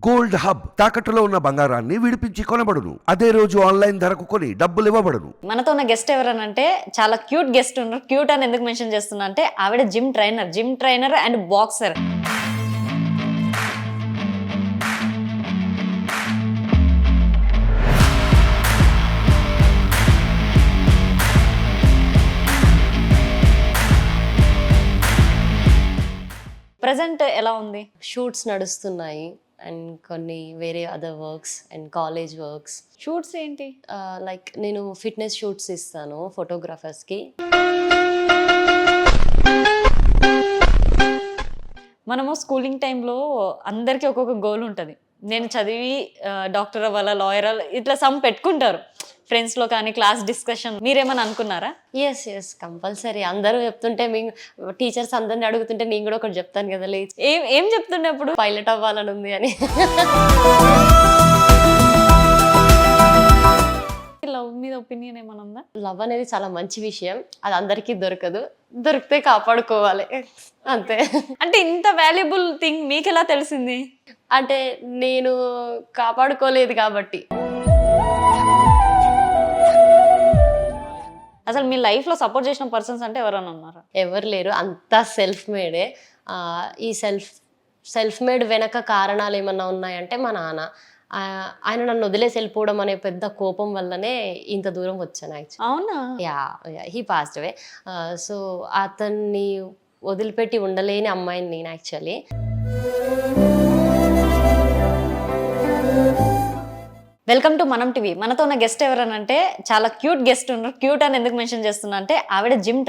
Gold hub తాకట్టులో ఉన్న బంగారాన్ని విడిపించి కొనబడును. అదే రోజు ఆన్లైన్ ధరకు కొని డబ్బులు ఇవ్వబడును. మనతో ఉన్న గెస్ట్ ఎవరనంటే చాలా క్యూట్ గెస్ట్ ఉన్నారు. క్యూట్ అని ఎందుకు మెన్షన్ చేస్తున్నా అంటే ఆవిడ gym trainer and boxer. Present ఎలా ఉంది? షూట్స్ నడుస్తున్నాయి అండ్ కొన్ని వేరే other works and college works. Shoots ఏంటి? లైక్ నేను ఫిట్నెస్ షూట్స్ ఇస్తాను ఫోటోగ్రాఫర్స్కి. మనము స్కూలింగ్ టైంలో అందరికీ ఒక్కొక్క గోల్ ఉంటుంది. నేను చదివి డాక్టర్ అవ్వాలా, లాయర్ ఇట్లా సమ్ పెట్టుకుంటారు ఫ్రెండ్స్లో కానీ క్లాస్ డిస్కషన్. మీరేమని అనుకున్నారా? Yes compulsory. అందరూ చెప్తుంటే మేము టీచర్స్ అందరిని అడుగుతుంటే నేను కూడా ఒకటి చెప్తాను కదా, లేదు ఏం చెప్తుండే అప్పుడు? పైలట్ అవ్వాలని ఉంది అని. లవ్ మీద ఒపీనియన్ ఏమైనా ఉందా? లవ్ అనేది చాలా మంచి విషయం, అది అందరికీ దొరకదు, దొరికితే కాపాడుకోవాలి అంతే. అంటే ఇంత వాల్యుబుల్ థింగ్ మీకు ఎలా తెలిసింది? అంటే నేను కాపాడుకోలేదు కాబట్టి. అసలు మీ లైఫ్లో సపోర్ట్ చేసిన పర్సన్స్ అంటే ఎవరైనా ఉన్నారా? ఎవరు లేరు, అంతా సెల్ఫ్ మేడే. ఈ సెల్ఫ్ మేడ్ వెనక కారణాలు ఏమన్నా ఉన్నాయంటే మా నాన్న. ఆయన నన్ను వదిలేసి వెళ్ళిపోవడం అనే పెద్ద కోపం వల్లనే ఇంత దూరం వచ్చాను యాక్చువల్లీ. అవునా? Yeah he passed away. So అతన్ని వదిలిపెట్టి ఉండలేని అమ్మాయిని నేను యాక్చువల్లీ. వెల్కమ్ టు మనం టీవీ. మనతో ఉన్న గెస్ట్ ఎవరనంటే చాలా క్యూట్ గెస్ట్ ఉన్నారు. క్యూట్ అని ఎందుకు మెన్షన్ చేస్తున్నా అంటే ఆవిడ జిమ్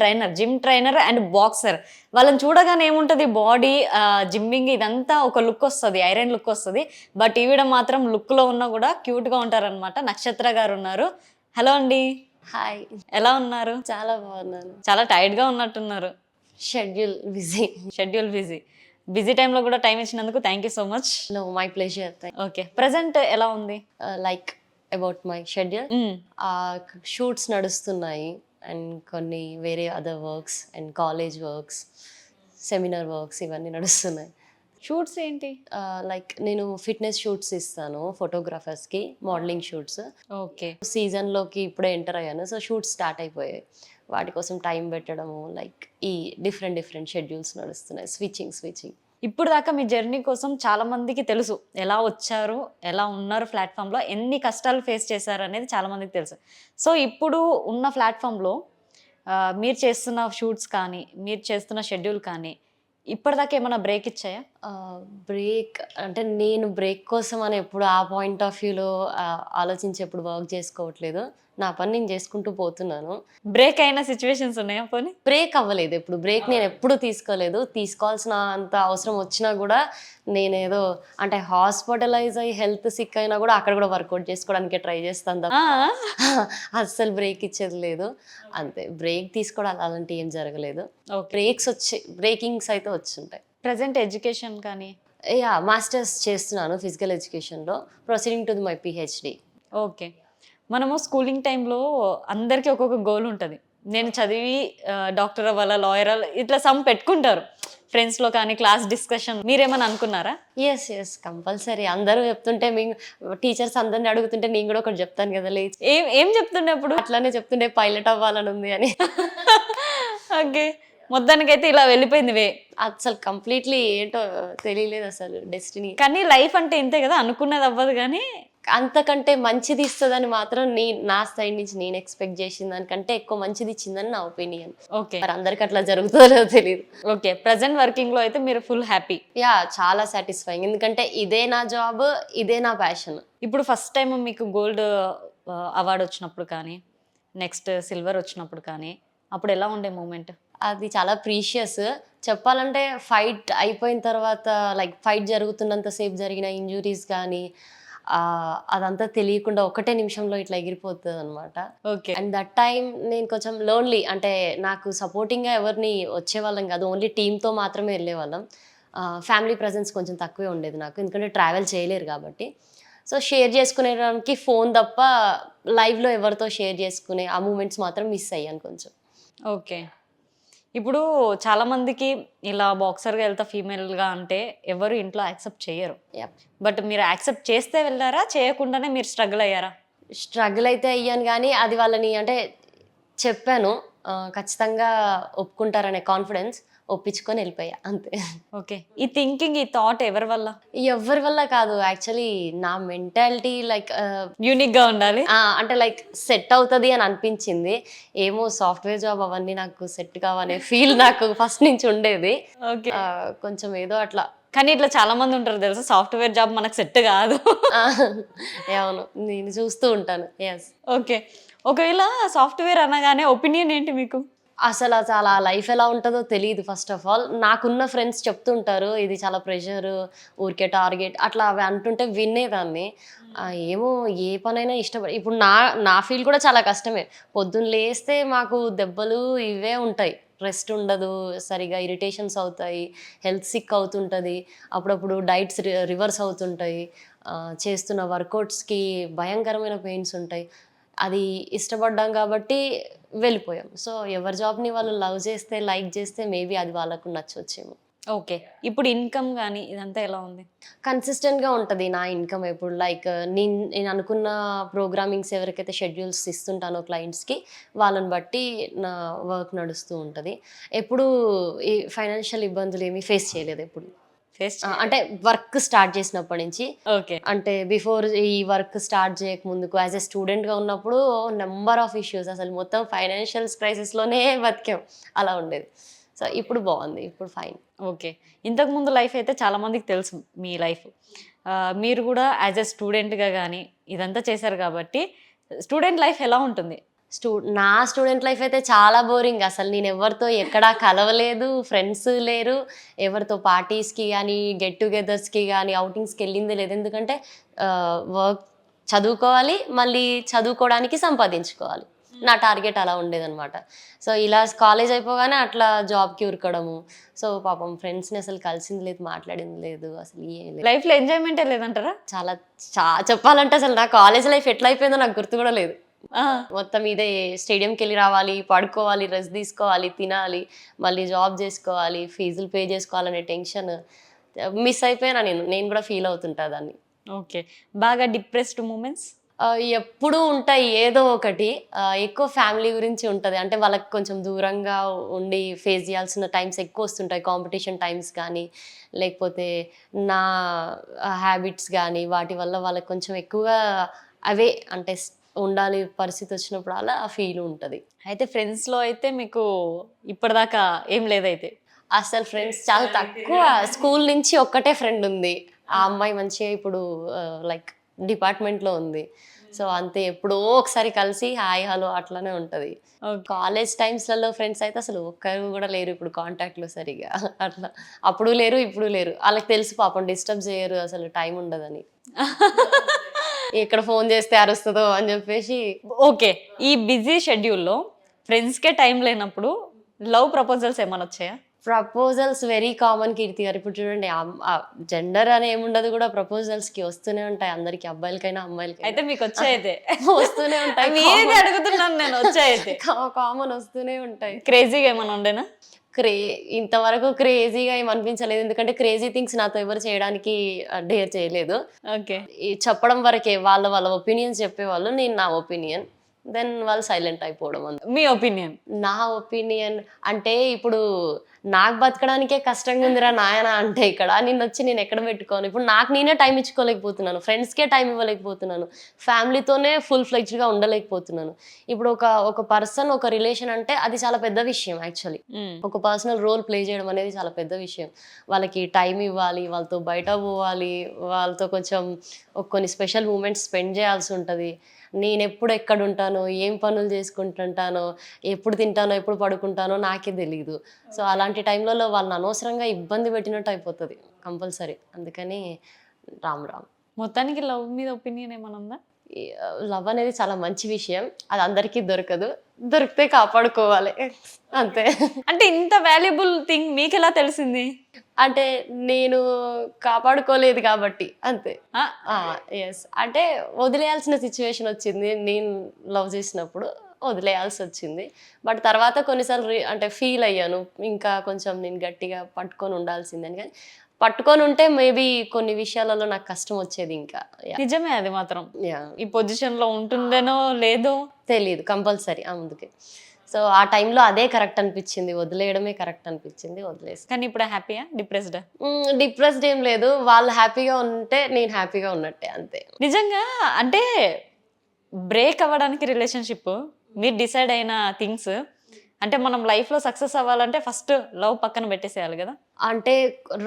ట్రైనర్ అండ్ బాక్సర్. వాళ్ళని చూడగానే ఏముంటుంది, బాడీ జిమ్మింగ్ ఇదంతా ఒక లుక్ వస్తుంది, ఐరన్ లుక్ వస్తుంది. బట్ ఈవిడ మాత్రం లుక్లో ఉన్నా కూడా క్యూట్గా ఉంటారనమాట. నక్షత్ర గారు ఉన్నారు. హలో అండి. హాయ్, ఎలా ఉన్నారు? చాలా బాగున్నాను. చాలా టైర్డ్గా ఉన్నట్టున్నారు. షెడ్యూల్ బిజీ టైంలో కూడా టైం ఇచ్చినందుకు thank you so much. No, my pleasure. Okay, present ఎలా ఉంది? Like about my schedule, shoots నడుస్తున్నాయి అండ్ కొన్ని వేరే other works and college works, seminar works ఇవన్నీ నడుస్తున్నాయి. షూట్స్ ఏంటి? లైక్ నేను ఫిట్నెస్ షూట్స్ ఇస్తాను ఫోటోగ్రాఫర్స్కి, మోడలింగ్ షూట్స్. ఓకే, సీజన్లోకి ఇప్పుడే ఎంటర్ అయ్యాను, సో షూట్స్ స్టార్ట్ అయిపోయాయి. వాటి కోసం టైం పెట్టడము, లైక్ ఈ డిఫరెంట్ షెడ్యూల్స్ నడుస్తున్నాయి, స్విచ్చింగ్. ఇప్పుడు దాకా మీ జర్నీ కోసం చాలా మందికి తెలుసు, ఎలా వచ్చారు, ఎలా ఉన్నారు ప్లాట్ఫామ్లో, ఎన్ని కష్టాలు ఫేస్ చేశారు అనేది చాలా మందికి తెలుసు. సో ఇప్పుడు ఉన్న ప్లాట్ఫామ్లో మీరు చేస్తున్న షూట్స్ కానీ, మీరు చేస్తున్న షెడ్యూల్ కానీ ఇప్పటిదాకా ఏమైనా బ్రేక్ ఇచ్చాయా? బ్రేక్ అంటే నేను బ్రేక్ కోసం అని ఎప్పుడు ఆ పాయింట్ ఆఫ్ వ్యూలో ఆలోచించి ఎప్పుడు వర్క్ చేసుకోవట్లేదు. నా పని నేను చేసుకుంటూ పోతున్నాను. బ్రేక్ అయిన సిచ్యువేషన్స్ ఉన్నాయా? పోనీ బ్రేక్ అవ్వలేదు ఎప్పుడు. బ్రేక్ నేను ఎప్పుడు తీసుకోలేదు. తీసుకోవాల్సిన అంత అవసరం వచ్చినా కూడా నేనేదో అంటే హాస్పిటలైజ్ అయ్యి హెల్త్ సిక్ అయినా కూడా అక్కడ కూడా వర్కౌట్ చేసుకోవడానికి ట్రై చేస్తాను తప్ప అస్సలు బ్రేక్ ఇచ్చేది లేదు. అంతే, బ్రేక్ తీసుకోవడం అలాంటివి ఏం జరగలేదు. బ్రేకింగ్స్ అయితే వచ్చుంటాయి. ప్రజెంట్ ఎడ్యుకేషన్ కానీ? యా, మాస్టర్స్ చేస్తున్నాను ఫిజికల్ ఎడ్యుకేషన్లో, proceeding to my PhD. Okay, మనము స్కూలింగ్ టైంలో అందరికీ ఒక్కొక్క గోల్ ఉంటుంది. నేను చదివి డాక్టర్ అవ్వాలా, లాయర్ ఇట్లా సమ్ పెట్టుకుంటారు ఫ్రెండ్స్లో కానీ క్లాస్ డిస్కషన్. మీరేమని అనుకున్నారా? Yes compulsory. అందరూ చెప్తుంటే మేము టీచర్స్ అందరిని అడుగుతుంటే నేను కూడా ఒకటి చెప్తాను కదా, లేదు ఏం చెప్తుండే అప్పుడు? అట్లానే చెప్తుండే పైలట్ అవ్వాలని ఉంది అని. ఓకే, మొత్తానికైతే ఇలా వెళ్ళిపోయింది వే. అసలు కంప్లీట్లీ ఏంటో తెలియలేదు అసలు డెస్టినీ. కానీ లైఫ్ అంటే ఇంతే కదా, అనుకున్నది అవ్వదు. కానీ అంతకంటే మంచిది ఇస్తుందని మాత్రం నా సైడ్ నుంచి నేను ఎక్స్పెక్ట్ చేసిన దానికంటే ఎక్కువ మంచిది ఇచ్చిందని నా ఒపీనియన్. ఓకే, మరి అందరికి అట్లా జరుగుతుందో తెలియదు. ఓకే, ప్రజెంట్ వర్కింగ్ లో అయితే మీరు ఫుల్ హ్యాపీ? యా, చాలా సాటిస్ఫైయింగ్. ఎందుకంటే ఇదే నా జాబ్, ఇదే నా ప్యాషన్. ఇప్పుడు ఫస్ట్ టైం మీకు గోల్డ్ అవార్డు వచ్చినప్పుడు కానీ, నెక్స్ట్ సిల్వర్ వచ్చినప్పుడు కానీ, అప్పుడు ఎలా ఉండే మూమెంట్? అది చాలా ప్రీషియస్. చెప్పాలంటే ఫైట్ అయిపోయిన తర్వాత, లైక్ ఫైట్ జరుగుతున్నంతసేపు జరిగిన ఇంజురీస్ కానీ అదంతా తెలియకుండా ఒకటే నిమిషంలో ఇట్లా ఎగిరిపోతుంది అనమాట. ఓకే, అండ్ దట్ టైం నేను కొంచెం లోన్లీ, అంటే నాకు సపోర్టింగ్గా ఎవరిని వచ్చేవాళ్ళం కాదు, ఓన్లీ టీంతో మాత్రమే వెళ్ళేవాళ్ళం. ఫ్యామిలీ ప్రజెన్స్ కొంచెం తక్కువే ఉండేది నాకు, ఎందుకంటే ట్రావెల్ చేయలేరు కాబట్టి. సో షేర్ చేసుకునేదానికి ఫోన్ తప్ప లైవ్లో ఎవరితో షేర్ చేసుకునే ఆ మూమెంట్స్ మాత్రం మిస్ అయ్యాను కొంచెం. ఓకే, ఇప్పుడు చాలా మందికి ఇలా బాక్సర్గా వెళ్తా ఫీమేల్గా అంటే ఎవరు ఇంట్లో యాక్సెప్ట్ చేయరు. Yep. బట్ మీరు యాక్సెప్ట్ చేస్తే వెళ్ళారా, చేయకుండానే మీరు స్ట్రగుల్ అయ్యారా? స్ట్రగుల్ అయితే అయ్యాను కానీ అది వాళ్ళని అంటే చెప్పాను, ఖచ్చితంగా ఒప్పుకుంటారనే కాన్ఫిడెన్స్, ఒప్పించుకొని వెళ్ళిపోయా అంతే. ఓకే. ఈ థింకింగ్, ఈ థాట్ ఎవరి వల్ల? ఎవరి వల్ల కాదు, యాక్చువల్లీ నా మెంటాలిటీ లైక్ యూనిక్గా ఉండాలి. అంటే లైక్ సెట్ అవుతుంది అని అనిపించింది. ఏమో సాఫ్ట్వేర్ జాబ్ అవన్నీ నాకు సెట్ కావనే ఫీల్ నాకు ఫస్ట్ నుంచి ఉండేది. ఓకే. కొంచెం ఏదో అట్లా. కానీ ఇట్లా చాలా మంది ఉంటారు తెలుసా, సాఫ్ట్వేర్ జాబ్ మనకు సెట్ కాదు. అవును, నేను చూస్తూ ఉంటాను. ఎస్. ఓకే. ఒకవేళ సాఫ్ట్వేర్ అనగానే ఒపీనియన్ ఏంటి మీకు? అసలు చాలా లైఫ్ ఎలా ఉంటుందో తెలియదు. ఫస్ట్ ఆఫ్ ఆల్ నాకున్న ఫ్రెండ్స్ చెప్తుంటారు ఇది చాలా ప్రెషర్, ఊరికే టార్గెట్ అట్లా అవి అంటుంటే వినేదాన్ని. ఏమో ఏ పనైనా ఇష్టపడి ఇప్పుడు నా ఫీల్ కూడా చాలా కష్టమే. పొద్దున్న లేస్తే మాకు దెబ్బలు ఇవే ఉంటాయి, రెస్ట్ ఉండదు, సరిగా ఇరిటేషన్స్ అవుతాయి, హెల్త్ సిక్ అవుతుంటుంది, అప్పుడప్పుడు డైట్స్ రివర్స్ అవుతుంటాయి, చేస్తున్న వర్కౌట్స్కి భయంకరమైన పెయిన్స్ ఉంటాయి. అది ఇష్టపడ్డాం కాబట్టి వెళ్ళిపోయాం. సో ఎవరి జాబ్ని వాళ్ళు లవ్ చేస్తే, లైక్ చేస్తే మేబీ అది వాళ్ళకు నచ్చొచ్చేమో. ఓకే. ఇప్పుడు ఇన్కమ్ కానీ ఇదంతా ఎలా ఉంది? కన్సిస్టెంట్గా ఉంటుంది నా ఇన్కమ్. ఎప్పుడు లైక్ నేను అనుకున్న ప్రోగ్రామింగ్స్ ఎవరికైతే షెడ్యూల్స్ ఇస్తుంటానో క్లయింట్స్కి, వాళ్ళని బట్టి నా వర్క్ నడుస్తూ ఉంటుంది. ఎప్పుడు ఈ ఫైనాన్షియల్ ఇబ్బందులు ఏమీ ఫేస్ చేయలేదు ఎప్పుడు. అంటే వర్క్ స్టార్ట్ చేసినప్పటి నుంచి. ఓకే. అంటే బిఫోర్ ఈ వర్క్ స్టార్ట్ చేయక ముందుకు యాజ్ ఎ స్టూడెంట్గా ఉన్నప్పుడు నెంబర్ ఆఫ్ ఇష్యూస్, అసలు మొత్తం ఫైనాన్షియల్ క్రైసిస్లోనే బతికాం, అలా ఉండేది. సో ఇప్పుడు బాగుంది, ఇప్పుడు ఫైన్. ఓకే. ఇంతకు ముందు లైఫ్ అయితే చాలా మందికి తెలుసు మీ లైఫ్. మీరు కూడా యాజ్ ఎ స్టూడెంట్గా కానీ ఇదంతా చేశారు కాబట్టి స్టూడెంట్ లైఫ్ ఎలా ఉంటుంది? నా స్టూడెంట్ లైఫ్ అయితే చాలా బోరింగ్. అసలు నేను ఎవరితో ఎక్కడా కలవలేదు, ఫ్రెండ్స్ లేరు, ఎవరితో పార్టీస్కి కానీ గెట్ టుగెదర్స్కి కానీ అవుటింగ్స్కి వెళ్ళింది లేదు. ఎందుకంటే వర్క్ చదువుకోవాలి, మళ్ళీ చదువుకోవడానికి సంపాదించుకోవాలి, నా టార్గెట్ అలా ఉండేదన్నమాట. సో ఇలా కాలేజ్ అయిపోగానే అట్లా జాబ్కి ఉరకడము. సో పాపం ఫ్రెండ్స్ని అసలు కలిసింది లేదు, మాట్లాడింది లేదు, అసలు ఏం లేదు. లైఫ్లో ఎంజాయ్మెంటే లేదంటారా? చాలా చెప్పాలంటే అసలు నా కాలేజ్ లైఫ్ ఎట్లా అయిపోయిందో నాకు గుర్తు కూడా లేదు. మొత్తం ఇదే స్టేడియంకి వెళ్ళి రావాలి, పడుకోవాలి, రెస్ట్ తీసుకోవాలి, తినాలి, మళ్ళీ జాబ్ చేసుకోవాలి, ఫీజులు పే చేసుకోవాలనే టెన్షన్ మిస్ అయిపోయినా నేను కూడా ఫీల్ అవుతుంటా దాన్ని. ఓకే. బాగా డిప్రెస్డ్ మూమెంట్స్ ఎప్పుడూ ఉంటాయి ఏదో ఒకటి. ఎక్కువ ఫ్యామిలీ గురించి ఉంటుంది, అంటే వాళ్ళకి కొంచెం దూరంగా ఉండి ఫేస్ చేయాల్సిన టైమ్స్ ఎక్కువ వస్తుంటాయి, కాంపిటీషన్ టైమ్స్ కానీ లేకపోతే నా హ్యాబిట్స్ కానీ వాటి వల్ల వాళ్ళకి కొంచెం ఎక్కువగా అవే అంటే ఉండాలి పరిస్థితి వచ్చినప్పుడు అలా ఆ ఫీల్ ఉంటుంది. అయితే ఫ్రెండ్స్లో అయితే మీకు ఇప్పటిదాకా ఏం లేదైతే? అసలు ఫ్రెండ్స్ చాలా తక్కువ. స్కూల్ నుంచి ఒక్కటే ఫ్రెండ్ ఉంది, ఆ అమ్మాయి మంచిగా ఇప్పుడు లైక్ డిపార్ట్మెంట్లో ఉంది. సో అంతే, ఎప్పుడో ఒకసారి కలిసి హాయ్ హలో అట్లానే ఉంటుంది. కాలేజ్ టైమ్స్లలో ఫ్రెండ్స్ అయితే అసలు ఒక్కరు కూడా లేరు ఇప్పుడు కాంటాక్ట్లో సరిగా, అట్లా అప్పుడు లేరు ఇప్పుడు లేరు. వాళ్ళకి తెలుసు పాపం డిస్టర్బ్ చేయరు, అసలు టైం ఉండదని, ఎక్కడ ఫోన్ చేస్తే అరుస్తుందో అని చెప్పేసి. ఓకే. ఈ బిజీ షెడ్యూల్లో ఫ్రెండ్స్కే టైం లేనప్పుడు లవ్ ప్రపోజల్స్ ఏమైనా వచ్చాయా? ప్రపోజల్స్ వెరీ కామన్ కీర్తి గారు. ఇప్పుడు చూడండి, జెండర్ అని ఏముండదు కూడా, ప్రపోజల్స్కి వస్తూనే ఉంటాయి అందరికి, అబ్బాయిలకైనా అమ్మాయిలకైనా. అయితే మీకు వచ్చాయితే వస్తూనే ఉంటాయి. మీది అడుగుతున్నాను నేను, వచ్చాయితే కామన్ వస్తూనే ఉంటాయి. క్రేజీగా ఏమైనా ఉండేనా? ఇంతవరకు క్రేజీగా ఏం అనిపించలేదు, ఎందుకంటే క్రేజీ థింగ్స్ నాతో ఎవరు చేయడానికి డేర్ చేయలేదు. ఓకే. చెప్పడం వరకే, వాళ్ళ ఒపీనియన్స్ చెప్పేవాళ్ళు, నేను నా ఒపీనియన్, దెన్ వాళ్ళు సైలెంట్ అయిపోవడం. మీ ఒపీనియన్? నా ఒపీనియన్ అంటే ఇప్పుడు నాకు బతకడానికే కష్టంగా ఉందిరా నాయన అంటే ఇక్కడ నిన్ను వచ్చి నేను ఎక్కడ పెట్టుకోను. ఇప్పుడు నాకు నేనే టైం ఇచ్చుకోలేకపోతున్నాను, ఫ్రెండ్స్కే టైం ఇవ్వలేకపోతున్నాను, ఫ్యామిలీతోనే ఫుల్ ఫ్లెడ్జ్డ్గా ఉండలేకపోతున్నాను. ఇప్పుడు ఒక పర్సన్, ఒక రిలేషన్ అంటే అది చాలా పెద్ద విషయం యాక్చువల్లీ. ఒక పర్సనల్ రోల్ ప్లే చేయడం అనేది చాలా పెద్ద విషయం. వాళ్ళకి టైం ఇవ్వాలి, వాళ్ళతో బయట పోవాలి, వాళ్ళతో కొంచెం కొన్ని స్పెషల్ మూమెంట్స్ స్పెండ్ చేయాల్సి ఉంటుంది. నేను ఎప్పుడు ఎక్కడ ఉంటానో, ఏం పనులు చేసుకుంటుంటానో, ఎప్పుడు తింటానో, ఎప్పుడు పడుకుంటానో నాకే తెలియదు. సో అలాంటి టైంలలో వాళ్ళని అనవసరంగా ఇబ్బంది పెట్టినట్టు అయిపోతుంది కంపల్సరీ. అందుకని రామ్. మొత్తానికి లవ్ మీద ఒపీనియన్ ఏమైనా ఉందా? లవ్ అనేది చాలా మంచి విషయం, అది అందరికీ దొరకదు, దొరికితే కాపాడుకోవాలి అంతే. అంటే ఇంత వాల్యుబుల్ థింగ్ మీకు ఎలా తెలిసింది? అంటే నేను కాపాడుకోలేదు కాబట్టి అంతే. ఎస్, అంటే వదిలేయాల్సిన సిచ్యువేషన్ వచ్చింది నేను లవ్ చేసినప్పుడు, వదిలేయాల్సి వచ్చింది. బట్ తర్వాత కొన్నిసార్లు అంటే ఫీల్ అయ్యాను, ఇంకా కొంచెం నేను గట్టిగా పట్టుకొని ఉండాల్సిందని. కానీ పట్టుకొని ఉంటే మేబీ కొన్ని విషయాలలో నాకు కష్టం వచ్చేది ఇంకా. నిజమే అది మాత్రం. యా ఈ పొజిషన్ లో ఉంటుండేనో లేదో తెలీదు కంపల్సరీ అందుకే. సో ఆ టైంలో అదే కరెక్ట్ అనిపించింది, వదిలేయడమే కరెక్ట్ అనిపించింది, వదిలేసి. కానీ ఇప్పుడు హ్యాపీయా డిప్రెస్డ్? డిప్రెస్డ్ ఏం లేదు, వాళ్ళు హ్యాపీగా ఉంటే నేను హ్యాపీగా ఉన్నట్టే, అంతే. నిజంగా అంటే బ్రేక్ అవ్వడానికి రిలేషన్షిప్ మీరు డిసైడ్ అయిన థింగ్స్ అంటే మనం లైఫ్లో సక్సెస్ అవ్వాలంటే ఫస్ట్ లవ్ పక్కన పెట్టేసేయాలి కదా. అంటే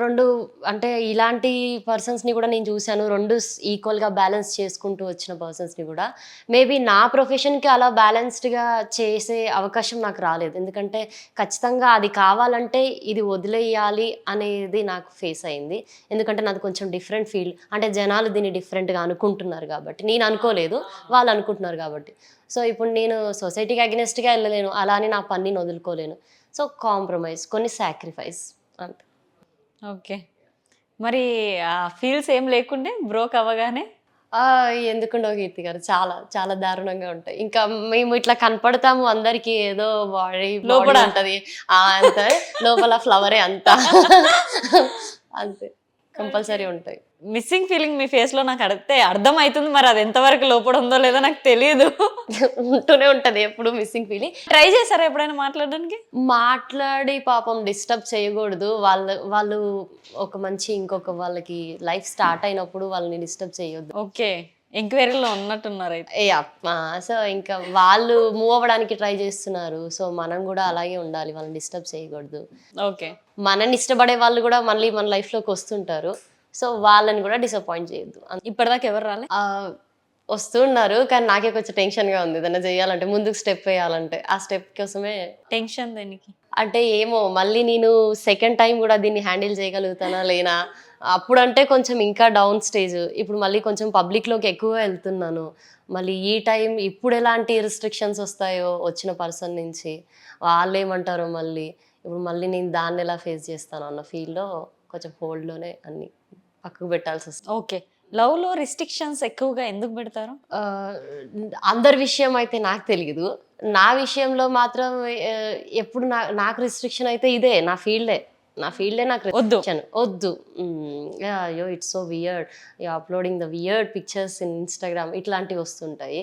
రెండు అంటే ఇలాంటి పర్సన్స్ని కూడా నేను చూశాను, రెండు ఈక్వల్గా బ్యాలెన్స్ చేసుకుంటూ వచ్చిన పర్సన్స్ని కూడా. మేబీ నా ప్రొఫెషన్కి అలా బ్యాలెన్స్డ్గా చేసే అవకాశం నాకు రాలేదు, ఎందుకంటే ఖచ్చితంగా అది కావాలంటే ఇది వదిలేయాలి అనేది నాకు ఫేస్ అయింది. ఎందుకంటే నాది కొంచెం డిఫరెంట్ ఫీల్డ్, అంటే జనాలు దీన్ని డిఫరెంట్గా అనుకుంటున్నారు కాబట్టి, నేను అనుకోలేదు వాళ్ళు అనుకుంటున్నారు కాబట్టి. సో ఇప్పుడు నేను సొసైటీకి అగెనెస్ట్గా వెళ్ళలేను, అలా అని నా పనిని వదులుకోలేను. సో కాంప్రమైజ్, కొన్ని సాక్రిఫైస్ అంతే. ఓకే, మరి ఆ ఫీల్స్ ఏం లేకుండే బ్రోక్ అవ్వగానే? ఎందుకుండో కీర్తి గారు, చాలా చాలా దారుణంగా ఉంటాయి. ఇంకా మేము ఇట్లా కనపడతాము అందరికి, ఏదో బాడీ లోపల ఉంటది అంత, లోపల ఫ్లవరే అంతా అంతే, కంపల్సరీ ఉంటాయి. మిస్సింగ్ ఫీలింగ్ మీ ఫేస్ లో నాకు అడిగితే అర్థం అవుతుంది, మరి అది ఎంతవరకు లోపల ఉందో లేదో నాకు తెలియదు. ఉంటూనే ఉంటది ఎప్పుడు మిస్సింగ్ ఫీలింగ్. ట్రై చేశారా ఎప్పుడైనా మాట్లాడడానికి? మాట్లాడి పాపం డిస్టర్బ్ చేయకూడదు, వాళ్ళు ఒక మంచి ఇంకొక వాళ్ళకి లైఫ్ స్టార్ట్ అయినప్పుడు వాళ్ళని డిస్టర్బ్ చేయొద్దు. ఓకే, ఎంక్వైరీలో ఉన్నట్టున్నారు అయితే. సో ఇంకా వాళ్ళు మూవ్ అవ్వడానికి ట్రై చేస్తున్నారు, సో మనం కూడా అలాగే ఉండాలి, వాళ్ళని డిస్టర్బ్ చేయకూడదు. ఓకే, మనని ఇష్టపడే వాళ్ళు కూడా మళ్ళీ మన లైఫ్లోకి వస్తుంటారు, సో వాళ్ళని కూడా డిసప్పాయింట్ చేయొద్దు. ఇప్పటిదాకా ఎవరు రాలే? వస్తున్నారు, కానీ నాకే కొంచెం టెన్షన్గా ఉంది ఏదైనా చేయాలంటే, ముందుకు స్టెప్ వేయాలంటే. ఆ స్టెప్ కోసమే టెన్షన్ దేనికి? అంటే ఏమో మళ్ళీ నేను సెకండ్ టైం కూడా దీన్ని హ్యాండిల్ చేయగలుగుతానా లేనా, అప్పుడంటే కొంచెం ఇంకా డౌన్ స్టేజ్, ఇప్పుడు మళ్ళీ కొంచెం పబ్లిక్లోకి ఎక్కువగా వెళ్తున్నాను. మళ్ళీ ఈ టైం ఇప్పుడు ఎలాంటి రిస్ట్రిక్షన్స్ వస్తాయో వచ్చిన పర్సన్ నుంచి, వాళ్ళు ఏమంటారో మళ్ళీ, ఇప్పుడు మళ్ళీ నేను దాన్ని ఎలా ఫేస్ చేస్తాను అన్న ఫీల్డ్లో కొంచెం హోల్డ్లోనే అన్ని పక్కకు పెట్టాల్సి వస్తుంది. ఓకే, లవ్ లో రిస్ట్రిక్షన్స్ ఎక్కువగా ఎందుకు పెడతారు? అందరి విషయం అయితే నాకు తెలియదు, నా విషయంలో మాత్రం ఎప్పుడు నాకు రిస్ట్రిక్షన్ అయితే ఇదే, నా ఫీల్డే నాకు రిస్ట్రిక్షన్ వద్దు. అయ్యో it's so weird, uploading the weird pictures in Instagram ఇట్లాంటివి వస్తుంటాయి.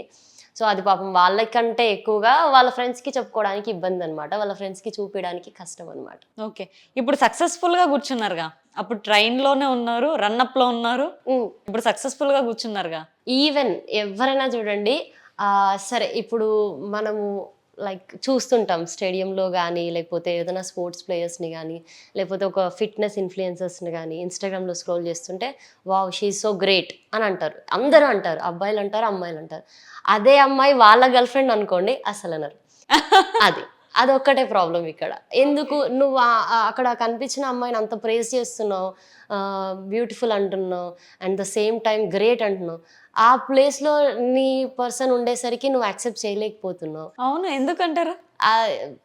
సో అది పాపం వాళ్ళకంటే ఎక్కువగా వాళ్ళ ఫ్రెండ్స్కి చెప్పుకోవడానికి ఇబ్బంది అనమాట, వాళ్ళ ఫ్రెండ్స్కి చూపించడానికి కష్టం అనమాట. ఓకే, ఇప్పుడు సక్సెస్ఫుల్ గా కూర్చున్నారుగా, అప్పుడు ట్రైన్ లోనే ఉన్నారు, రన్అప్ లో ఉన్నారు, ఇప్పుడు సక్సెస్ఫుల్ గా కూర్చున్నారుగా. ఈవెన్ ఎవరైనా చూడండి, సరే ఇప్పుడు మనము లైక్ చూస్తుంటాం స్టేడియంలో కానీ, లేకపోతే ఏదైనా స్పోర్ట్స్ ప్లేయర్స్ని కానీ, లేకపోతే ఒక ఫిట్నెస్ ఇన్ఫ్లుయెన్సర్స్ని కానీ ఇన్స్టాగ్రామ్లో స్క్రోల్ చేస్తుంటే wow she is so great అని అంటారు, అందరూ అంటారు, అబ్బాయిలు అంటారు అమ్మాయిలు అంటారు. అదే అమ్మాయి వాళ్ళ గర్ల్ ఫ్రెండ్ అనుకోండి అసలు అన్నారు. అదొక్కటే ప్రాబ్లం ఇక్కడ. ఎందుకు నువ్వు అక్కడ కనిపించిన అమ్మాయిని అంత ప్రేజ్ చేస్తున్నావు, బ్యూటిఫుల్ అంటున్నావు, and the same time great అంటున్నావు, ఆ ప్లేస్లో నీ పర్సన్ ఉండేసరికి నువ్వు యాక్సెప్ట్ చేయలేకపోతున్నావు. అవును, ఎందుకంటారు?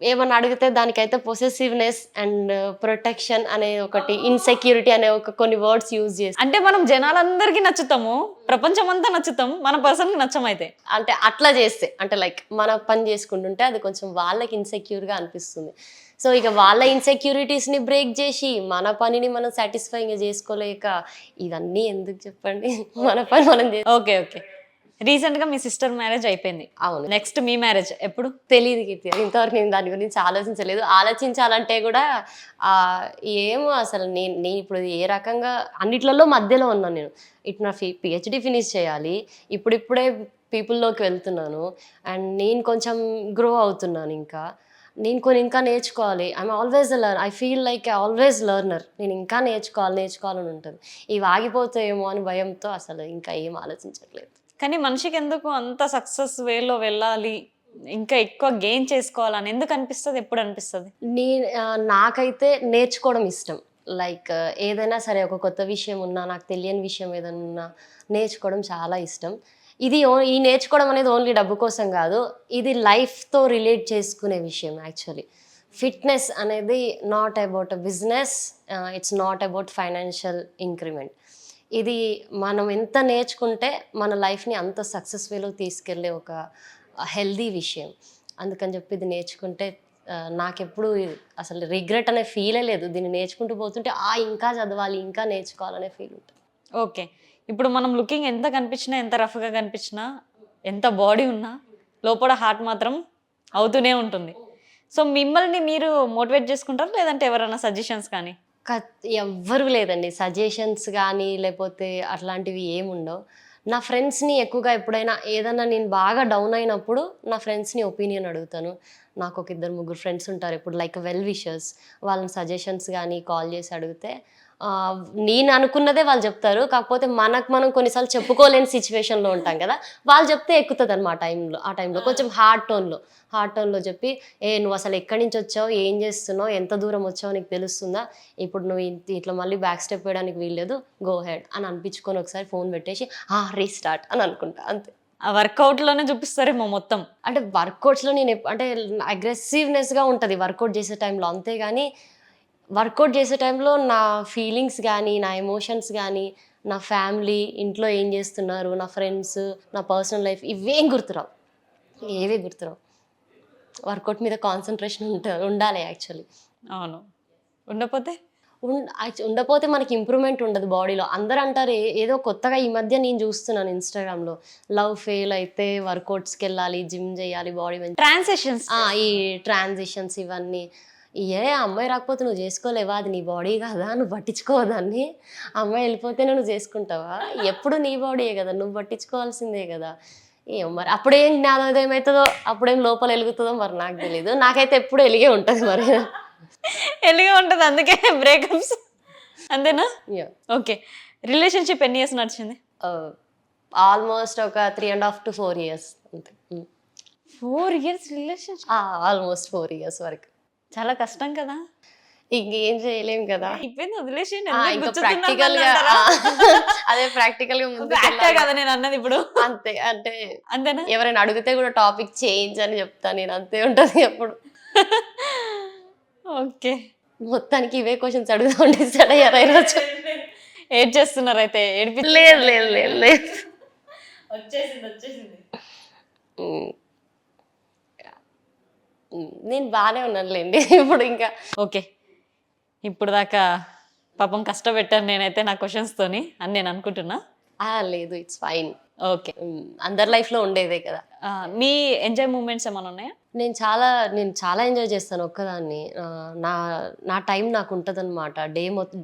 ఏమన్నా అడిగితే దానికైతే పొసెసివ్నెస్ అండ్ ప్రొటెక్షన్ అనే ఒకటి, ఇన్సెక్యూరిటీ అనే కొన్ని వర్డ్స్ యూజ్ చేసి, అంటే మనం జనాలందరికీ నచ్చుతాము, ప్రపంచం అంతా నచ్చుతాం, మన పర్సన్కి నచ్చమైతే అంటే అట్లా చేస్తే, అంటే లైక్ మన పని చేసుకుంటుంటే అది కొంచెం వాళ్ళకి ఇన్సెక్యూర్గా అనిపిస్తుంది. సో ఇక వాళ్ళ ఇన్సెక్యూరిటీస్ని బ్రేక్ చేసి మన పనిని మనం సాటిస్ఫైగా చేసుకోలేక ఇవన్నీ ఎందుకు చెప్పండి, మన పని మనం ఓకే ఓకే, రీసెంట్ గా మీ సిస్టర్ మ్యారేజ్ అయిపోయింది. అవును, నెక్స్ట్ మీ మ్యారేజ్ ఎప్పుడు? తెలియదు కీర్తి, ఇంతవరకు నేను దాని గురించి ఆలోచించలేదు. ఆలోచించాలంటే కూడా ఏమో అసలు నేను ఇప్పుడు ఏ రకంగా అన్నిట్లలో మధ్యలో ఉన్నాను నేను. ఇటు నా పిహెచ్డి ఫినిష్ చేయాలి, ఇప్పుడిప్పుడే పీపుల్లోకి వెళ్తున్నాను, అండ్ నేను కొంచెం గ్రో అవుతున్నాను, నేను ఇంకా నేర్చుకోవాలి. I'm always I feel like always learner. నేను ఇంకా నేర్చుకోవాలని ఉంటుంది. ఇవి ఆగిపోతాయేమో అని భయంతో అసలు ఇంకా ఏం ఆలోచించట్లేదు. కానీ మనిషికి ఎందుకు అంత సక్సెస్ వేలో వెళ్ళాలి, ఇంకా ఎక్కువ గెయిన్ చేసుకోవాలని ఎందుకు అనిపిస్తుంది, ఎప్పుడు అనిపిస్తుంది? నాకైతే నేర్చుకోవడం ఇష్టం. లైక్ ఏదైనా సరే, ఒక కొత్త విషయం ఉన్నా, నాకు తెలియని విషయం ఏదైనా ఉన్నా నేర్చుకోవడం చాలా ఇష్టం. ఈ నేర్చుకోవడం అనేది ఓన్లీ డబ్బు కోసం కాదు, ఇది లైఫ్తో రిలేట్ చేసుకునే విషయం. యాక్చువల్లీ ఫిట్నెస్ అనేది not about a business, it's not about financial increment. ఇది మనం ఎంత నేర్చుకుంటే మన లైఫ్ని అంత సక్సెస్ఫుల్గా తీసుకెళ్ళే ఒక హెల్దీ విషయం. అందుకని చెప్పి ఇది నేర్చుకుంటే నాకెప్పుడు అసలు రిగ్రెట్ అనే ఫీలే లేదు. దీన్ని నేర్చుకుంటూ పోతుంటే ఇంకా చదవాలి, ఇంకా నేర్చుకోవాలనే ఫీల్ ఉంటుంది. ఓకే. ఇప్పుడు మనం లుకింగ్ ఎంత కనిపించినా, ఎంత రఫ్‌గా కనిపించినా, ఎంత బాడీ ఉన్నా, లోపల హార్ట్ మాత్రం అవుతూనే ఉంటుంది. సో, మిమ్మల్ని మీరు మోటివేట్ చేసుకుంటారా? లేదంటే ఎవరైనా సజెషన్స్ కానీ? ఎవ్వరు లేదండి. సజెషన్స్ కానీ, లేపోతే అట్లాంటివి ఏముండవు. నా ఫ్రెండ్స్‌ని ఎక్కువగా ఎప్పుడైనా ఏదన్నా నేను బాగా డౌన్ అయినప్పుడు నా ఫ్రెండ్స్‌ని ఒపీనియన్ అడుగుతాను. నాకొక ఇద్దరు, ముగ్గురు ఫ్రెండ్స్ ఉంటారు. ఇప్పుడు లైక్ వెల్ విషర్స్. వాళ్ళని సజెషన్స్ గానీ, కాల్ చేసి అడిగితే నేను అనుకున్నదే వాళ్ళు చెప్తారు. కాకపోతే మనకు మనం కొన్నిసార్లు చెప్పుకోలేని సిచ్యువేషన్‌లో ఉంటాం కదా! వాళ్ళు చెప్తే ఎక్కుతదనమాట ఆ టైంలో. కొంచెం హార్డ్ టోన్‌లో చెప్పి, నువ్వసలు ఎక్కడి నుంచి వచ్చావు? ఏం చేస్తున్నావు? ఎంత దూరం వచ్చావో నీకు తెలుస్తుందా? ఇప్పుడు నువ్వు ఇట్లా మళ్ళీ బ్యాక్ స్టెప్ వేయడానికి వీల్లేదు. గో హెడ్ అని అనిపించుకొని ఒకసారి ఫోన్ పెట్టేసి రీస్టార్ట్ అని అనుకుంటా అంతే. ఆ వర్కౌట్‌లోనే చూపిస్తారేమో మొత్తం. అంటే వర్కౌట్స్‌లో నేను అంటే అగ్రెసివ్‌నెస్‌గా ఉంటది వర్కౌట్ చేసే టైంలో. అంతేగాని వర్కౌట్ చేసే టైంలో నా ఫీలింగ్స్ గానీ, నా ఎమోషన్స్ గానీ, నా ఫ్యామిలీ, ఇంట్లో ఏం చేస్తున్నారు, నా ఫ్రెండ్స్, నా పర్సనల్ లైఫ్ ఇవేం గుర్తురావు. ఏవీ గుర్తురావు. వర్కౌట్ మీద కాన్సంట్రేషన్ ఉండాలి యాక్చువల్లీ. అవును. ఉండపోతే? ఉండపోతే మనకి ఇంప్రూవ్‌మెంట్ ఉండదు బాడీలో. అందరూ అంటారు ఏదో కొత్తగా ఈ మధ్య నేను చూస్తున్నాను ఇన్‌స్టాగ్రామ్‌లో. లవ్ ఫెయిల్ అయితే వర్కౌట్స్‌కెళ్ళాలి, జిమ్ చేయాలి, బాడీ ట్రాన్సిషన్స్. ఈ ట్రాన్సిషన్స్ ఇవన్నీ. అమ్మాయి రాకపోతే నువ్వు చేసుకోలేవా? అది నీ బాడీ కాదా? నువ్వు పట్టించుకోవా దాన్ని? అమ్మాయి వెళ్ళిపోతేనే నువ్వు చేసుకుంటావా? ఎప్పుడు నీ బాడీయే కదా! నువ్వు పట్టించుకోవాల్సిందే కదా! ఏమో మరి అప్పుడేం జ్ఞానోదయం అవుతుందో, అప్పుడేం లోపల వెలుగుతుందో మరి నాకు తెలీదు. నాకైతే ఎప్పుడు వెలిగే ఉంటుంది మరి. ఎలిగే ఉంటది. అందుకే బ్రేకప్స్. అంతేనా? యాహ్! ఓకే. రిలేషన్‌షిప్ ఎన్ని ఇయర్స్ నడిచింది? ఆల్మోస్ట్ ఒక 3½ to 4 ఇయర్స్ అంతే. 4 ఇయర్స్ రిలేషన్‌షిప్. ఆల్మోస్ట్ 4 ఇయర్స్ వరకు. చాలా కష్టం కదా! ఇంకేం చేయలేం కదా! అయిపోయింది, వదిలేసేయండి. ఇంకా ఎందుకు ప్రాక్టికల్‌గా గుచ్చుతున్నారు అదే ప్రాక్టికల్‌గా ఫ్యాక్టే కదా నేను అన్నది ఇప్పుడు. అంతే. అంటే అంతేనా? ఎవరైనా అడిగితే కూడా టాపిక్ చేంజ్ అని చెప్తా నేను. అంతే ఉంటది ఎప్పుడు. ఓకే. మొత్తానికి ఇవే క్వెషన్స్ అడుగుతా ఉంటే డిసైడ్ అయ్యారా ఈరోజు? ఏడ్ చేస్తున్నారు అయితే. లేదు లేదు లేదు లేదు. వచ్చేసింది. హ్మ్. నేను బానే ఉన్నానులేండి ఇప్పుడు ఇంకా. ఓకే. ఇప్పుడు దాకా పాపం కష్టపెట్టాను నేనైతే నా క్వెషన్స్‌తోని అని నేను అనుకుంటున్నా. లేదు ఇట్స్ ఫైన్. ఓకే. అందరి లైఫ్‌లో ఉండేదే కదా! మీ ఎంజాయ్ మూమెంట్స్ ఏమైనా ఉన్నాయా? నేను చాలా ఎంజాయ్ చేస్తాను ఒక్కదాన్ని. నా నా టైం నాకు ఉంటదనమాట.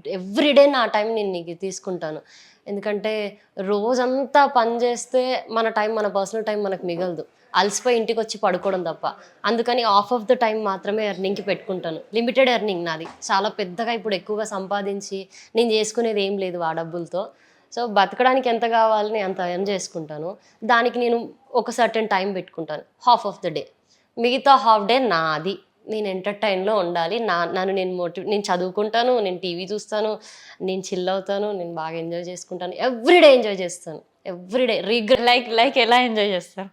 ఎవ్రీడే నా టైం నేను నీకు తీసుకుంటాను. ఎందుకంటే రోజంతా పని చేస్తే మన పర్సనల్ టైం మనకు మిగలదు. అలసిపోయి ఇంటికొచ్చి పడుకోవడం తప్ప. అందుకని ఆఫ్ ద టైం మాత్రమే ఎర్నింగ్‌కి పెట్టుకుంటాను. లిమిటెడ్ ఎర్నింగ్ నాది. చాలా పెద్దగా ఇప్పుడు ఎక్కువగా సంపాదించి నేను చేసుకునేది ఏం లేదు ఆ డబ్బులతో. సో, బతకడానికి ఎంత కావాలని అంత ఎర్న్ చేసుకుంటాను. దానికి నేను ఒక సర్టెన్ టైం పెట్టుకుంటాను. Half of the day. మిగతా హాఫ్ డే నాది. నేను ఎంటర్‌టైన్‌లో ఉండాలి. నన్ను నేను చదువుకుంటాను, నేను టీవీ చూస్తాను, నేను చిల్ అవుతాను, నేను బాగా ఎంజాయ్ చేసుకుంటాను. ఎవ్రీడే ఎంజాయ్ చేస్తాను. ఎవ్రీడే లైక్ ఎలా ఎంజాయ్ చేస్తారు?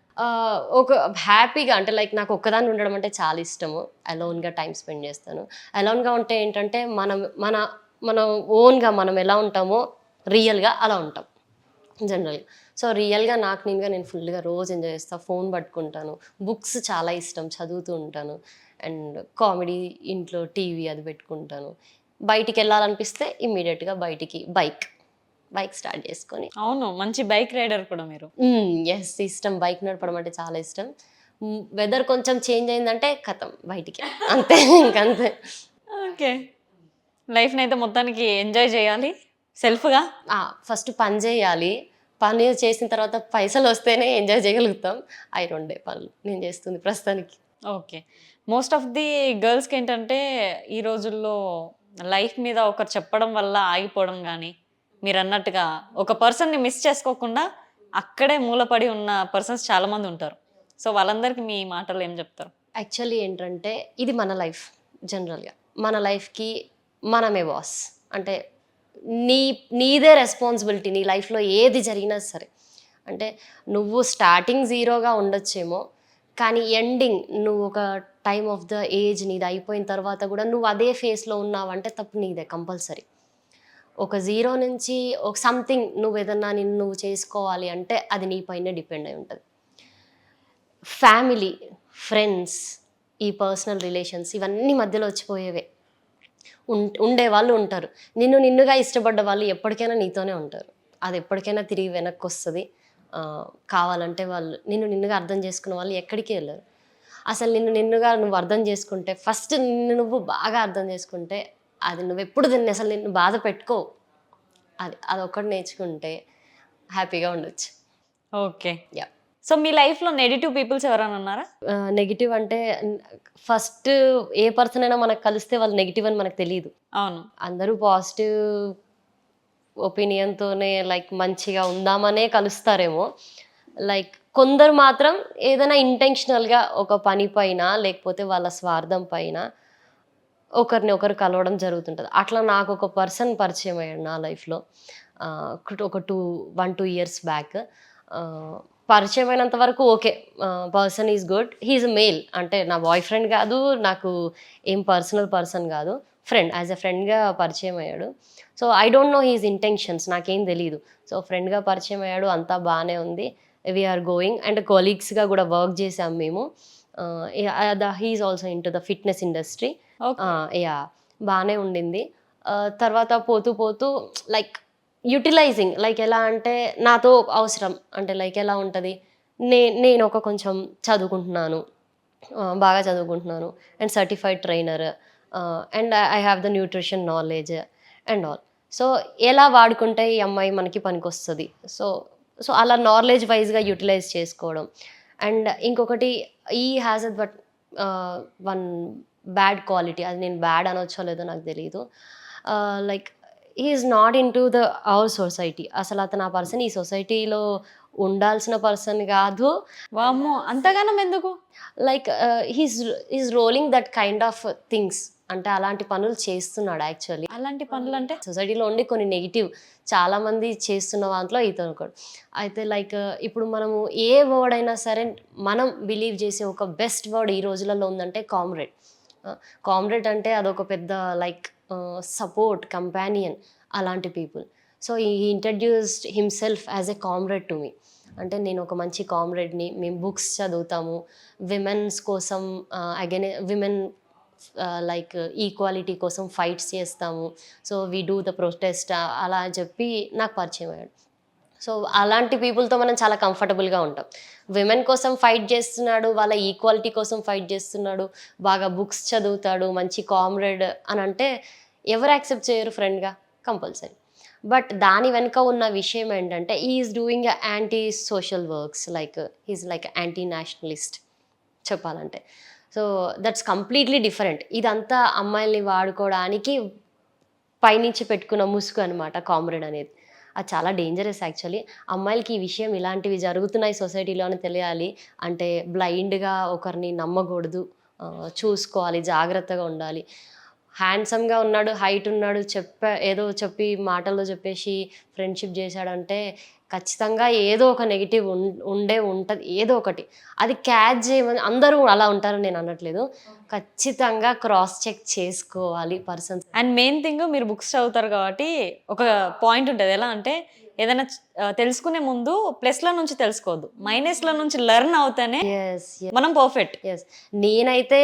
ఒక హ్యాపీగా అంటే లైక్ నాకు ఒక్కదాన్ని ఉండడం అంటే చాలా ఇష్టము. అలోన్‌గా టైం స్పెండ్ చేస్తాను. అలోన్‌గా ఉంటే ఏంటంటే మన ఓన్‌గా మనం ఎలా ఉంటామో రియల్‌గా అలా ఉంటాం జనరల్‌గా. సో, రియల్‌గా నేను ఫుల్‌గా రోజు ఎంజాయ్ చేస్తా. ఫోన్ పట్టుకుంటాను. బుక్స్ చాలా ఇష్టం. చదువుతూ ఉంటాను. అండ్ కామెడీ ఇంట్లో టీవీ అది పెట్టుకుంటాను. బయటికెళ్ళాలనిపిస్తే ఇమ్మీడియట్‌గా బైక్ స్టార్ట్ చేసుకొని. అవును. మంచి బైక్ రైడర్ కూడా మీరు. యెస్. ఇష్టం. బైక్ నడపడం అంటే చాలా ఇష్టం. వెదర్ కొంచెం చేంజ్ అయిందంటే ఖతం బయటికి. అంతే ఇంకంతే. ఓకే. లైఫ్‌నైతే మొత్తానికి ఎంజాయ్ చేయాలి సెల్ఫ్‌గా. ఫస్ట్ పని చేయాలి. పని చేసిన తర్వాత పైసలొస్తేనే ఎంజాయ్ చేయగలుగుతాం. అయి రెండే పనులు నేను చేస్తుంది ప్రస్తుతానికి. ఓకే. మోస్ట్ ఆఫ్ ది గర్ల్స్‌కి ఏంటంటే ఈ రోజుల్లో లైఫ్ మీద ఒకరు చెప్పడం వల్ల ఆగిపోవడం గానీ, మీరన్నట్టుగా ఒక పర్సన్‌ని మిస్ చేసుకోకుండా అక్కడే మూలపడి ఉన్న పర్సన్స్ చాలామంది ఉంటారు. సో, వాళ్ళందరికీ మీ మాటల్లో ఏం చెప్తారు? యాక్చువల్లీ ఏంటంటే ఇది మన లైఫ్ జనరల్‌గా. మన లైఫ్‌కి మనమే బాస్. అంటే నీదే రెస్పాన్సిబిలిటీ. నీ లైఫ్‌లో ఏది జరిగినా సరే. అంటే నువ్వు స్టార్టింగ్ జీరోగా ఉండొచ్చేమో, కానీ ఎండింగ్ నువ్వు ఒక టైమ్ ఆఫ్ ద ఏజ్ నీది అయిపోయిన తర్వాత కూడా నువ్వు అదే ఫేస్‌లో ఉన్నావంటే తప్పు నీదే కంపల్సరీ. ఒక జీరో నుంచి ఒక సంథింగ్ నువ్వు చేసుకోవాలి అంటే అది నీ పైనే డిపెండ్ అయి ఉంటుంది. ఫ్యామిలీ, ఫ్రెండ్స్, ఈ పర్సనల్ రిలేషన్స్ ఇవన్నీ మధ్యలో వచ్చిపోయేవే. ఉండే వాళ్ళు ఉంటారు. నిన్నుగా ఇష్టపడ్డ వాళ్ళు ఎప్పటికైనా నీతోనే ఉంటారు. అది ఎప్పటికైనా తిరిగి వెనక్కి వస్తుంది. కావాలంటే వాళ్ళు నిన్నుగా అర్థం చేసుకున్న వాళ్ళు ఎక్కడికి వెళ్ళరు. అసలు నిన్నుగా నువ్వు అర్థం చేసుకుంటే, ఫస్ట్ నువ్వు బాగా అర్థం చేసుకుంటే, అది నువ్వెప్పుడు అసలు నిన్ను బాధ పెట్టుకోవు. అదొక్కటి నేర్చుకుంటే హ్యాపీగా ఉండొచ్చు. ఓకే. యా. సో మీ లైఫ్లో నెగిటివ్ పీపుల్స్ ఎవరైనా ఉన్నారా? నెగిటివ్ అంటే ఫస్ట్ ఏ పర్సన్ అయినా మనకు కలిస్తే వాళ్ళు నెగిటివ్ అని మనకు తెలియదు. అవును. అందరూ పాజిటివ్ ఒపీనియన్తోనే లైక్ మంచిగా ఉందామనే కలుస్తారేమో. లైక్ కొందరు మాత్రం ఏదైనా ఇంటెన్షనల్గా ఒక పని పైన లేకపోతే వాళ్ళ స్వార్థం పైన ఒకరిని ఒకరు కలవడం జరుగుతుంటుంది. అట్లా నాకు ఒక పర్సన్ పరిచయం అయ్యాడు నా లైఫ్లో ఒక 1-2 ఇయర్స్ బ్యాక్. పరిచయం అయినంత వరకు okay, person is good, he's male, అంటే నా బాయ్ ఫ్రెండ్ కాదు, నాకు ఏం పర్సన్ కాదు, ఫ్రెండ్, యాజ్ ఎ ఫ్రెండ్గా పరిచయం అయ్యాడు. So I don't know he's intentions, నాకేం తెలీదు. సో ఫ్రెండ్గా పరిచయం అయ్యాడు, అంతా బాగానే ఉంది, వీఆర్ గోయింగ్, అండ్ కొలీగ్స్గా కూడా వర్క్ చేసాం మేము. He's also into the fitness industry. Yeah, బాగానే ఉండింది. తర్వాత పోతూ పోతూ లైక్ యూటిలైజింగ్, లైక్ ఎలా అంటే నాతో అవసరం, అంటే లైక్ ఎలా ఉంటుంది, నేను ఒక కొంచెం చదువుకుంటున్నాను, బాగా చదువుకుంటున్నాను, and certified trainer, and I have the nutrition knowledge and all. So ఎలా వాడుకుంటే ఈ అమ్మాయి మనకి పనికొస్తుంది, సో సో అలా నాలెడ్జ్ వైజ్గా యూటిలైజ్ చేసుకోవడం. అండ్ ఇంకొకటి, ఈ has a but one bad quality, అది నేను బ్యాడ్ అనొచ్చో లేదో నాకు తెలియదు. Like is not in to the our society. అసలు అతను ఆ పర్సన్ ఈ సొసైటీలో ఉండాల్సిన పర్సన్ కాదు. వామ్మో, అంతగానం ఎందుకు? Like he's rolling that kind of things, అంటే అలాంటి పనులు చేస్తున్నాడు యాక్చువల్లీ. అలాంటి పనులు అంటే? సొసైటీలో ఉండి కొన్ని నెగిటివ్ చాలామంది చేస్తున్న దాంట్లో ఇతను ఒకడు. అయితే లైక్ ఇప్పుడు మనము ఏ వర్డ్ అయినా సరే మనం బిలీవ్ చేసే ఒక బెస్ట్ వర్డ్ ఈ రోజులలో ఉందంటే కామ్రేడ్. కామ్రేడ్ అంటే అదొక పెద్ద లైక్ సపోర్ట్, కంపానియన్, అలాంటి పీపుల్. సో ఈ introduced himself as a comrade to me. అంటే నేను ఒక మంచి కామ్రేడ్ని, మేము బుక్స్ చదువుతాము, విమెన్స్ కోసం విమెన్ లైక్ ఈక్వాలిటీ కోసం ఫైట్స్ చేస్తాము, so we do the protest, అలా అని చెప్పి నాకు పరిచయం అయ్యాడు. సో అలాంటి పీపుల్తో మనం చాలా కంఫర్టబుల్గా ఉంటాం. విమెన్ కోసం ఫైట్ చేస్తున్నాడు, వాళ్ళ ఈక్వాలిటీ కోసం ఫైట్ చేస్తున్నాడు, బాగా బుక్స్ చదువుతాడు, మంచి కామ్రేడ్ అని అంటే ఎవరు యాక్సెప్ట్ చేయరు ఫ్రెండ్గా? కంపల్సరీ. బట్ దాని వెనుక ఉన్న విషయం ఏంటంటే is doing anti social works, like he's like anti nationalist చెప్పాలంటే. So that's completely different. ఇదంతా అమ్మాయిల్ని వాడుకోవడానికి పైనుంచి పెట్టుకున్న ముసుగు అనమాట కామ్రేడ్ అనేది. అది చాలా డేంజరస్ యాక్చువల్లీ. అమ్మాయిలకి ఈ విషయం ఇలాంటివి జరుగుతున్నాయి సొసైటీలో అని తెలియాలి. అంటే బ్లైండ్గా ఒకరిని నమ్మకూడదు, చూసుకోవాలి, జాగ్రత్తగా ఉండాలి. హ్యాండ్సమ్గా ఉన్నాడు, హైట్ ఉన్నాడు, ఏదో చెప్పి మాటల్లో చెప్పేసి ఫ్రెండ్షిప్ చేశాడంటే ఖచ్చితంగా ఏదో ఒక నెగిటివ్ ఉంటుంది, ఏదో ఒకటి. అది క్యాచ్ చేయమని అందరూ అలా ఉంటారని నేను అనట్లేదు, ఖచ్చితంగా క్రాస్ చెక్ చేసుకోవాలి పర్సన్స్. అండ్ మెయిన్ థింగ్, మీరు బుక్స్ చదువుతారు కాబట్టి ఒక పాయింట్ ఉంటుంది, ఎలా అంటే ఏదైనా తెలుసుకునే ముందు ప్లస్ల నుంచి తెలుసుకోవద్దు, మైనస్ల నుంచి లెర్న్ అవుతానే మనం పర్ఫెక్ట్. ఎస్, నేనైతే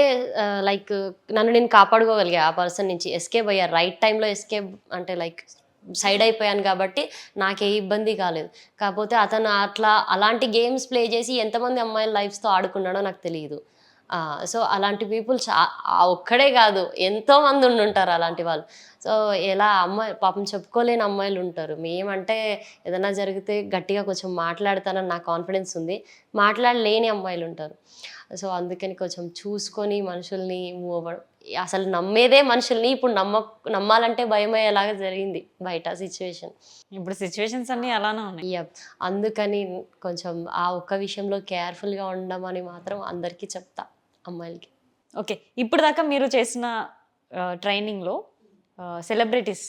లైక్ నన్ను నేను కాపాడుకోగలిగా ఆ పర్సన్ నుంచి, ఎస్కేప్ అయ్యా రైట్ టైంలో, ఎస్కేప్ అంటే లైక్ సైడ్ అయిపోయాను కాబట్టి నాకే ఇబ్బంది కాలేదు. కాకపోతే అతను అలాంటి గేమ్స్ ప్లే చేసి ఎంతమంది అమ్మాయిల లైఫ్స్తో ఆడుకున్నాడో నాకు తెలియదు. సో అలాంటి పీపుల్ ఒక్కడే కాదు, ఎంతోమంది ఉండుంటారు అలాంటి వాళ్ళు. సో ఎలా అమ్మాయి పాపం చెప్పుకోలేని అమ్మాయిలు ఉంటారు. మేమంటే ఏదైనా జరిగితే గట్టిగా కొంచెం మాట్లాడతానని నాకు కాన్ఫిడెన్స్ ఉంది, మాట్లాడలేని అమ్మాయిలు ఉంటారు. సో అందుకని కొంచెం చూసుకొని మనుషుల్ని మూవ్ అవ్వడం. అసలు నమ్మేదే మనుషుల్ని ఇప్పుడు నమ్మాలంటే భయమయ్యేలాగా జరిగింది బయట సిచ్యువేషన్. ఇప్పుడు సిచ్యువేషన్స్ అన్నీ అలానే ఉన్నాయి. అందుకని కొంచెం ఆ ఒక్క విషయంలో కేర్ఫుల్గా ఉండమని మాత్రం అందరికీ చెప్తా అమ్మాయిలకి. ఓకే, ఇప్పుడు దాకా మీరు చేసిన ట్రైనింగ్లో సెలబ్రిటీస్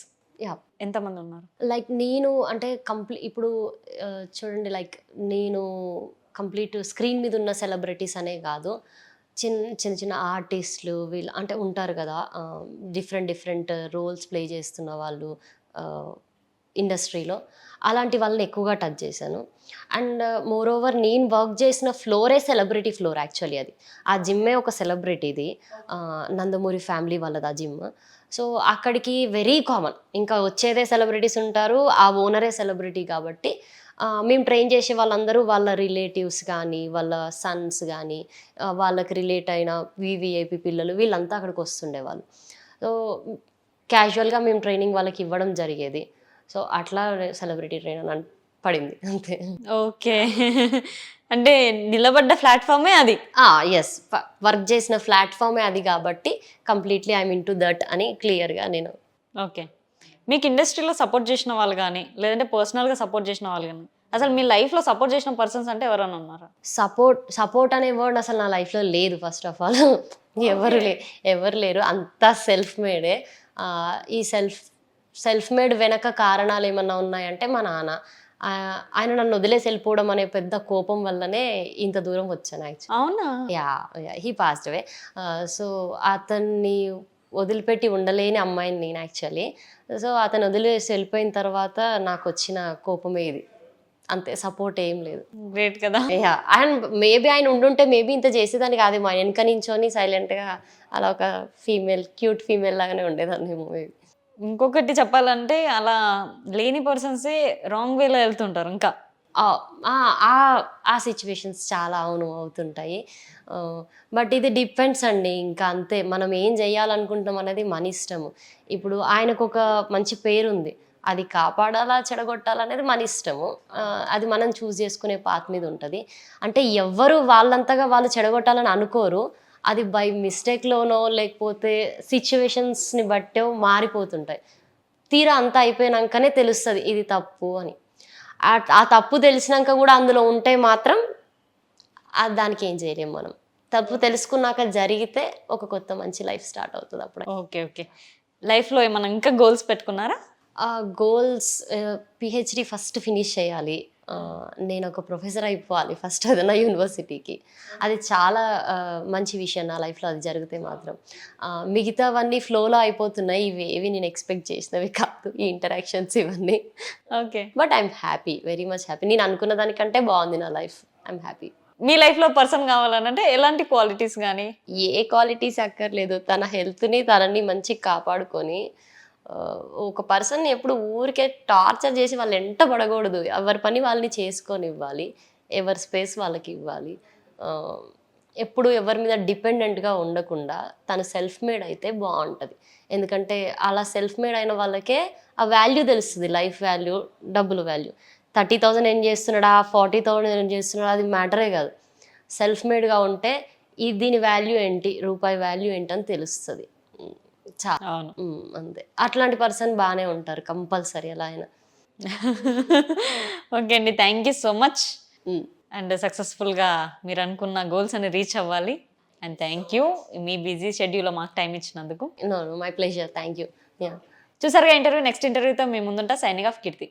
ఎంతమంది ఉన్నారు? లైక్ నేను అంటే ఇప్పుడు చూడండి, లైక్ నేను కంప్లీట్ స్క్రీన్ మీద ఉన్న సెలబ్రిటీస్ అనే కాదు, చిన్న ఆర్టిస్టులు వీళ్ళు అంటే ఉంటారు కదా, డిఫరెంట్ రోల్స్ ప్లే చేస్తున్న వాళ్ళు, ఇండస్ట్రీలో. అలాంటి వాళ్ళని ఎక్కువగా టచ్ చేశాను. అండ్ మోర్ ఓవర్ నేను వర్క్ చేసిన ఫ్లోరే సెలబ్రిటీ ఫ్లోర్ యాక్చువల్లీ అది. ఆ జిమ్మే ఒక సెలబ్రిటీది. నందమూరి ఫ్యామిలీ వాళ్ళది ఆ జిమ్. సో అక్కడికి వెరీ కామన్. ఇంకా వచ్చేదే సెలబ్రిటీస్ ఉంటారు. ఆ ఓనరే సెలబ్రిటీ కాబట్టి మేము ట్రైన్ చేసే వాళ్ళందరూ వాళ్ళ రిలేటివ్స్ కానీ, వాళ్ళ సన్స్ కానీ, వాళ్ళకి రిలేట్ అయిన వివిఐపి పిల్లలు వీళ్ళంతా అక్కడికి వస్తుండేవాళ్ళు. సో క్యాజువల్గా మేము ట్రైనింగ్ వాళ్ళకి ఇవ్వడం జరిగేది. సో అట్లా సెలబ్రిటీ ట్రైనర్ అని పడింది అంతే. ఓకే. అంటే నిలబడ్డ ప్లాట్ఫామే అది. ఎస్, వర్క్ చేసిన ప్లాట్ఫామే అది కాబట్టి completely I'm in to that అని క్లియర్గా నేను. ఓకే. మీకు ఇండస్ట్రీలో సపోర్ట్ చేసిన వాళ్ళు కానీ, లేదంటే పర్సనల్గా సపోర్ట్ చేసిన వాళ్ళు కానీ, అసలు మీ లైఫ్లో సపోర్ట్ చేసిన పర్సన్స్ అంటే ఎవరైనా ఉన్నారా? సపోర్ట్ అనే వర్డ్ అసలు నా లైఫ్లో లేదు. ఫస్ట్ ఆఫ్ ఆల్ ఎవరు లేరు, అంతా సెల్ఫ్ మేడే. ఈ సెల్ఫ్ మేడ్ వెనక కారణాలు ఏమన్నా ఉన్నాయంటే మా నాన్న. ఆయన నన్ను వదిలేసి వెళ్ళిపోవడం అనే పెద్ద కోపం వల్లనే ఇంత దూరం వచ్చాను యాక్చువల్లీ. అవునా? He passed away. సో అతన్ని వదిలిపెట్టి ఉండలేని అమ్మాయిని నేను యాక్చువల్లీ. సో అతను వదిలేసి వెళ్ళిపోయిన తర్వాత నాకు వచ్చిన కోపమే ఇది, అంతే. సపోర్ట్ ఏం లేదు. గ్రేట్ కదా. అండ్ మేబీ ఆయన ఉండుంటే మేబీ ఇంత చేసేదాన్ని కాదేమో. ఆయన వెనక నించొని సైలెంట్గా అలా ఒక క్యూట్ ఫీమేల్ లాగానే ఉండేదాన్ని మేబీ. ఇంకొకటి చెప్పాలంటే అలా లేని పర్సన్సే రాంగ్ వేలో వెళ్తుంటారు ఇంకా. ఆ సిచ్యువేషన్స్ చాలా అవుతుంటాయి. బట్ ఇది డిపెండ్స్ అండి, ఇంకా అంతే. మనం ఏం చేయాలనుకుంటాం అనేది మన ఇష్టము. ఇప్పుడు ఆయనకు ఒక మంచి పేరు ఉంది, అది కాపాడాలా చెడగొట్టాలనేది మన ఇష్టము. అది మనం చూస్ చేసుకునే పాత్ మీద ఉంటుంది. అంటే ఎవ్వరు వాళ్ళంతగా వాళ్ళు చెడగొట్టాలని అనుకోరు. అది బై మిస్టేక్లోనో లేకపోతే సిచ్యువేషన్స్ని బట్టో మారిపోతుంటాయి. తీరా అంతా అయిపోయినాకనే తెలుస్తుంది ఇది తప్పు అని. ఆ తప్పు తెలిసినాక కూడా అందులో ఉంటే మాత్రం దానికి ఏం చేయలేము మనం. తప్పు తెలుసుకున్నాక జరిగితే ఒక కొత్త మంచి లైఫ్ స్టార్ట్ అవుతుంది అప్పుడు. ఓకే. లైఫ్లో ఏమన్నా ఇంకా గోల్స్ పెట్టుకున్నారా? గోల్స్ పిహెచ్డి ఫస్ట్ ఫినిష్ చేయాలి. నేను ఒక ప్రొఫెసర్ అయిపోవాలి ఫస్ట్ ఏదైనా యూనివర్సిటీకి. అది చాలా మంచి విషయం నా లైఫ్లో. అది జరిగితే మాత్రం మిగతావన్నీ ఫ్లోలో అయిపోతున్నాయి. ఇవి నేను ఎక్స్పెక్ట్ చేసినవి కాదు, ఈ ఇంటరాక్షన్స్ ఇవన్నీ. Okay. But I'm happy, very much happy. నేను అనుకున్న దానికంటే బాగుంది నా లైఫ్. I'm happy. మీ లైఫ్లో పర్సన్ కావాలనంటే ఎలాంటి క్వాలిటీస్ కానీ? ఏ క్వాలిటీస్ అక్కర్లేదు. తన హెల్త్ని తనని మంచిగా కాపాడుకొని, ఒక పర్సన్ ఎప్పుడు ఊరికే టార్చర్ చేసి వాళ్ళు ఎంట పడకూడదు. ఎవరి పని వాళ్ళని చేసుకొని ఇవ్వాలి, ఎవరి స్పేస్ వాళ్ళకి ఇవ్వాలి. ఎప్పుడు ఎవరి మీద డిపెండెంట్గా ఉండకుండా తను సెల్ఫ్ మేడ్ అయితే బాగుంటుంది. ఎందుకంటే అలా సెల్ఫ్ మేడ్ అయిన వాళ్ళకే ఆ వాల్యూ తెలుస్తుంది, లైఫ్ వాల్యూ, డబ్బులు వాల్యూ. 30,000 ఏం చేస్తున్నాడా, 40,000 ఏం చేస్తున్నాడా, అది మ్యాటరే కాదు. సెల్ఫ్ మేడ్గా ఉంటే దీని వాల్యూ ఏంటి, రూపాయి వాల్యూ ఏంటని తెలుస్తుంది. అంతే. అట్లాంటి పర్సన్ బాగానే ఉంటారు కంపల్సరీ అలా అయినా. ఓకే అండి, thank you so much. And సక్సెస్ఫుల్గా మీరు అనుకున్న గోల్స్ అని రీచ్ అవ్వాలి. అండ్ థ్యాంక్ యూ మీ బిజీ షెడ్యూల్లో మాకు టైం ఇచ్చినందుకు. No my pleasure, thank you. చూసారుగా ఇంటర్వ్యూ. నెక్స్ట్ ఇంటర్వ్యూతో మీ ముందుంటా. సైనింగ్ ఆఫ్ కీర్తి.